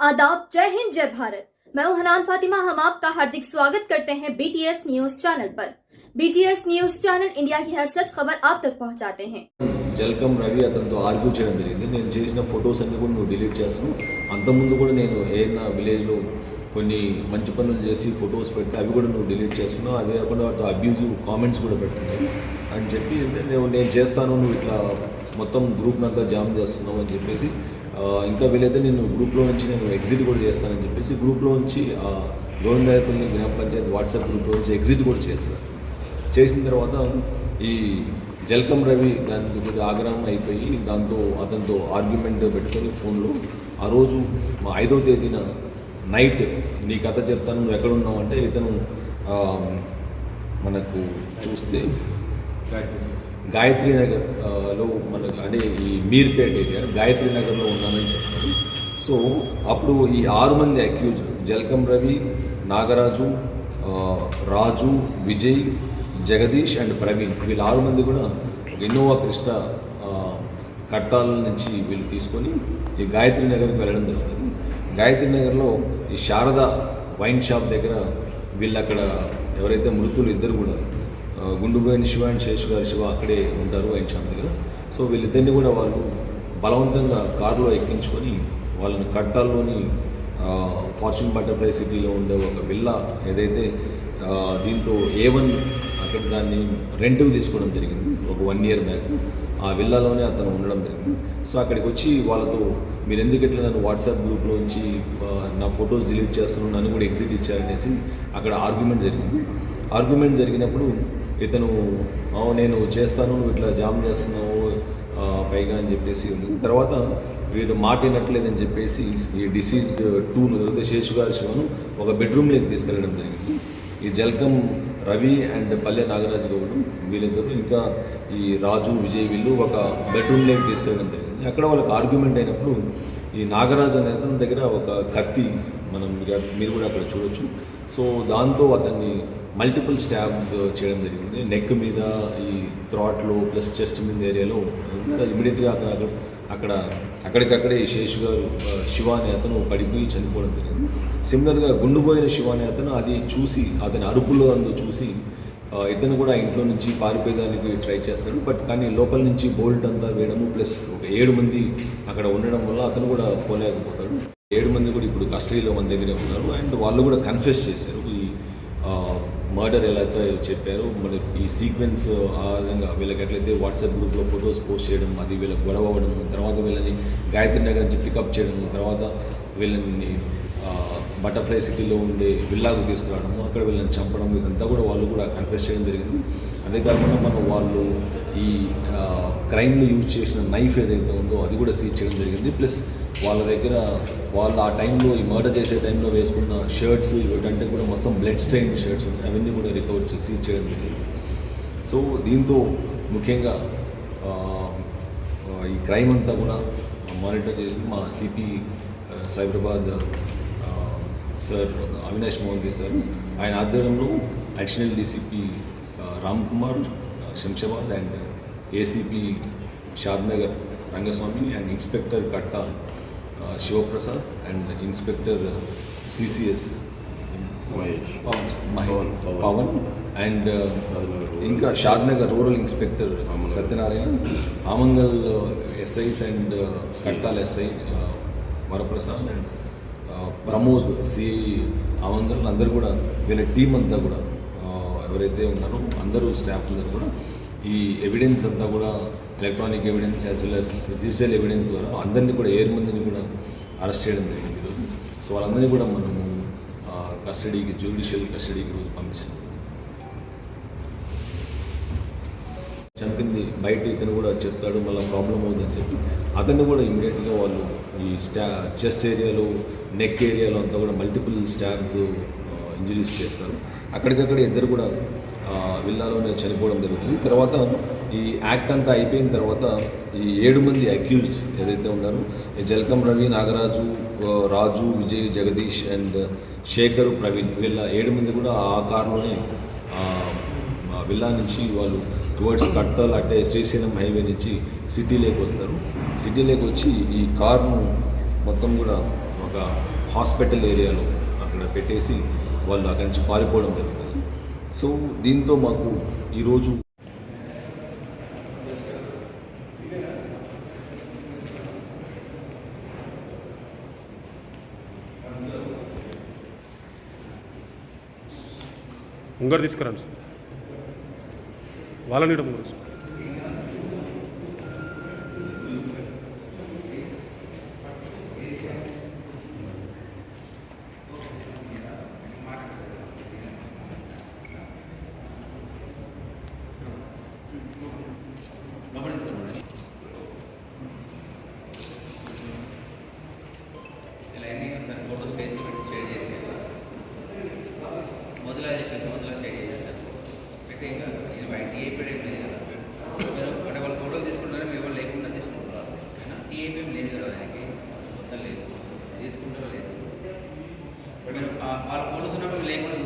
आदाब, जय हिंद, जय भारत। मैं हूं हनान फातिमा। हम आपका हार्दिक स्वागत करते हैं बीटीएस न्यूज चैनल पर। बीटीएस न्यूज चैनल इंडिया की हर सच खबर आप तक पहुंचाते हैं। జల్కం రవి అతనితో ఆర్గ్యూ చేయడం జరిగింది. నేను చేసిన ఫొటోస్ అన్ని కూడా నువ్వు డిలీట్ చేస్తాను. అంతకుముందు కూడా నేను ఏదైనా విలేజ్లో కొన్ని మంచి పనులు చేసి ఫొటోస్ పెడితే అవి కూడా నువ్వు డిలీట్ చేస్తున్నావు. అదే కాకుండా వాటితో అబ్యూజివ్ కామెంట్స్ కూడా పెడుతున్నావు అని చెప్పి నేను చేస్తాను, నువ్వు ఇట్లా మొత్తం గ్రూప్ని అంతా జామ్ చేస్తున్నావు అని చెప్పేసి, ఇంకా వీలైతే నేను గ్రూప్లో నుంచి నేను ఎగ్జిట్ కూడా చేస్తానని చెప్పేసి గ్రూప్లో నుంచి గోవిందాయపల్లి గ్రామ పంచాయతీ వాట్సాప్ గ్రూప్లో నుంచి ఎగ్జిట్ కూడా చేస్తాను. చేసిన తర్వాత ఈ జల్కం రవి దానికి కొద్దిగా ఆగ్రహం అయిపోయి అతనితో ఆర్గ్యుమెంట్ పెట్టుకొని ఫోన్లో ఆ రోజు 5వ తేదీన నైట్ నీ కథ చెప్తాను, నువ్వు ఎక్కడున్నావు అంటే ఇతను మనకు చూస్తే గాయత్రి నగర్లో మనకు అంటే ఈ మీర్పేట ఏరియా గాయత్రి నగర్లో ఉన్నానని చెప్తాడు. సో అప్పుడు ఈ 6 మంది అక్యూజ్ జల్కం రవి, నాగరాజు, రాజు, విజయ్, జగదీష్ అండ్ ప్రవీణ్, వీళ్ళు 6 మంది కూడా ఇన్నోవా క్రిస్టా కట్టాల నుంచి వీళ్ళు తీసుకొని ఈ గాయత్రి నగర్కి వెళ్ళడం జరుగుతుంది. గాయత్రి నగర్లో ఈ శారద వైన్ షాప్ దగ్గర వీళ్ళు అక్కడ ఎవరైతే మృతులు ఇద్దరు కూడా గుండుగోయిన శివ అండ్ శేషు గారి శివ అక్కడే ఉంటారు వైన్ షాప్ దగ్గర. సో వీళ్ళిద్దరిని కూడా వాళ్ళు బలవంతంగా కారులో ఎక్కించుకొని వాళ్ళని కట్టాల్లోని ఫార్చ్యూన్ బటర్ఫ్లై సిటీలో ఉండే ఒక విల్లా ఏదైతే దీంతో A1 అక్కడ దాన్ని రెంట్కి తీసుకోవడం జరిగింది ఒక 1 year బ్యాక్. ఆ విల్లాలోనే అతను ఉండడం జరిగింది. సో అక్కడికి వచ్చి వాళ్ళతో మీరు ఎందుకు ఎట్లా నన్ను వాట్సాప్ గ్రూప్లో నుంచి నా ఫొటోస్ డిలీట్ చేస్తున్నాను, నన్ను కూడా ఎగ్జిట్ ఇచ్చారనేసి అక్కడ ఆర్గ్యుమెంట్ జరిగింది. ఆర్గ్యుమెంట్ జరిగినప్పుడు ఇతను నేను చేస్తాను, నువ్వు ఇట్లా జామ్ చేస్తున్నావు పైగా అని చెప్పేసి ఉంది. తర్వాత వీళ్ళు మాట వినట్లేదని చెప్పేసి ఈ డిసీజ్డ్ 2 శేషు గారి శివను ఒక బెడ్రూమ్లోకి తీసుకెళ్ళడం జరిగింది. ఈ జల్కం రవి అండ్ పల్లె నాగరాజు గౌడ్ వీళ్ళిద్దరూ ఇంకా ఈ రాజు, విజయ్ వీళ్ళు ఒక బెడ్రూమ్లోకి తీసుకెళ్ళడం జరిగింది. అక్కడ వాళ్ళకి ఆర్గ్యుమెంట్ అయినప్పుడు ఈ నాగరాజు అనే అతని దగ్గర ఒక కత్తి మీరు కూడా అక్కడ చూడొచ్చు. సో దాంతో అతన్ని మల్టిపుల్ స్టాబ్స్ చేయడం జరిగింది. నెక్ మీద, ఈ థ్రాట్లో ప్లస్ చెస్ట్ మీద ఏరియాలో. ఇమీడియట్గా అక్కడికక్కడే ఈ శేషు గారు శివ అనే అతను పడిపోయి చనిపోవడం జరిగింది. సిమిలర్గా గుండుపోయిన శివ అనే అతను అది చూసి అతని అరుపులో చూసి ఇతను కూడా ఇంట్లో నుంచి పారిపోయేదానికి ట్రై చేస్తాడు. కానీ లోపల నుంచి బోల్ట్ అంతా వేయడము ప్లస్ ఒక 7 మంది అక్కడ ఉండడం వల్ల అతను కూడా పోలేకపోతాడు. 7 మంది కూడా ఇప్పుడు కస్టడీలో మన దగ్గరే ఉన్నారు. అండ్ వాళ్ళు కూడా కన్ఫెస్ చేశారు ఈ మర్డర్ ఎలా అయితే చెప్పారు. మరి ఈ సీక్వెన్స్ ఆ విధంగా వీళ్ళకి ఎట్లయితే వాట్సాప్ గ్రూప్లో ఫొటోస్ పోస్ట్ చేయడం, అది వీళ్ళకి గొడవ అవ్వడం, తర్వాత వీళ్ళని గాయత్రి నగర్ నుంచి పికప్ చేయడం, తర్వాత వీళ్ళని బటర్ఫ్లై సిటీలో ఉండే విల్లాకు తీసుకురావడం, అక్కడ వీళ్ళని చంపడం, ఇదంతా కూడా వాళ్ళు కూడా కన్ఫెస్ చేయడం జరిగింది. అదే కాకుండా వాళ్ళు ఈ క్రైమ్లో యూజ్ చేసిన నైఫ్ ఏదైతే ఉందో అది కూడా సీజ్ చేయడం జరిగింది. ప్లస్ వాళ్ళ దగ్గర వాళ్ళు ఆ టైంలో ఈ మర్డర్ చేసే టైంలో వేసుకున్న షర్ట్స్ ఇవన్నీ కూడా మొత్తం బ్లడ్ స్టెయిన్ షర్ట్స్ ఉన్నాయి, అవన్నీ కూడా రికవర్ చేసి సీజ్ చేయడం జరిగింది. సో దీంతో ముఖ్యంగా ఈ క్రైమ్ అంతా కూడా మానిటర్ చేసి మా CP Cyberabad sir Avinash Mohanty sir, ఆయన ఆధ్వర్యంలో additional DCP Ram Kumar Shamshabad and ACP Shadnagar Rangaswamy and inspector Kadthal Shivaprasad and inspector CCS Pavan and ఇంకా Shadnagar rural inspector Satyanarayana, Amangal SIs and Kadthal SI Varaprasad and Pramod CI Amangal అందరూ కూడా వీళ్ళ టీం అంతా కూడా ఎవరైతే ఉన్నారో అందరూ స్టాఫ్ అందరూ కూడా ఈ ఎవిడెన్స్ అంతా కూడా electronic evidence as well as digital evidence ద్వారా అందరినీ కూడా 7 మందిని కూడా అరెస్ట్ చేయడం జరిగింది ఈరోజు. సో వాళ్ళందరినీ కూడా మనము కస్టడీకి, జ్యుడిషియల్ కస్టడీకి రోజు పంపించాం. చంపింది బయట ఇతను కూడా చెప్తాడు, మళ్ళీ ప్రాబ్లం అవుతుందని చెప్పి అతన్ని కూడా ఇమీడియట్గా వాళ్ళు ఈ చెస్ట్ ఏరియాలో, నెక్ ఏరియాలో అంతా కూడా మల్టిపుల్ స్టాబ్స్ ఇంజరీస్ చేస్తారు. అక్కడికక్కడ ఇద్దరు కూడా విల్లాలోనే చనిపోవడం జరుగుతుంది. తర్వాత ఈ యాక్ట్ అంతా అయిపోయిన తర్వాత ఈ 7 మంది అక్యూజ్డ్ ఏదైతే ఉన్నారో ఈ జల్కం రవి, నాగరాజు, రాజు, విజయ్, జగదీష్ అండ్ శేఖర్, ప్రవీణ్ వీళ్ళ 7 మంది కూడా ఆ కారులోనే విల్లా నుంచి వాళ్ళు టువర్డ్స్ కట్టాల్ అంటే శ్రీశైలం హైవే నుంచి సిటీలోకి వస్తారు. సిటీలోకి వచ్చి ఈ కారును మొత్తం కూడా ఒక హాస్పిటల్ ఏరియాలో అక్కడ పెట్టేసి వాళ్ళు అక్కడి నుంచి పారిపోవడం జరుగుతుంది. సో దీంతో మాకు ఈరోజు ముంగడు తీసుకురండి సార్, వాళ్ళని ముంగడు సార్. ఫోటోస్ ఫేస్బుక్ షేర్ చేసి మొదలు చెప్పేసి మొదలు షేర్ చేసేసారు పెట్టి ఇంకా నేను టీఐపీ లేదు కదా మీరు అంటే వాళ్ళు ఫోటోలు తీసుకుంటారో మీరు ఎవరు లేకుండా తీసుకుంటున్నారు అయినా టీఐపీ లేదు కదా దానికి అసలు లేదు తీసుకుంటారో లేదు మీరు వాళ్ళ ఫోటోస్ ఉన్నప్పుడు లేకుండా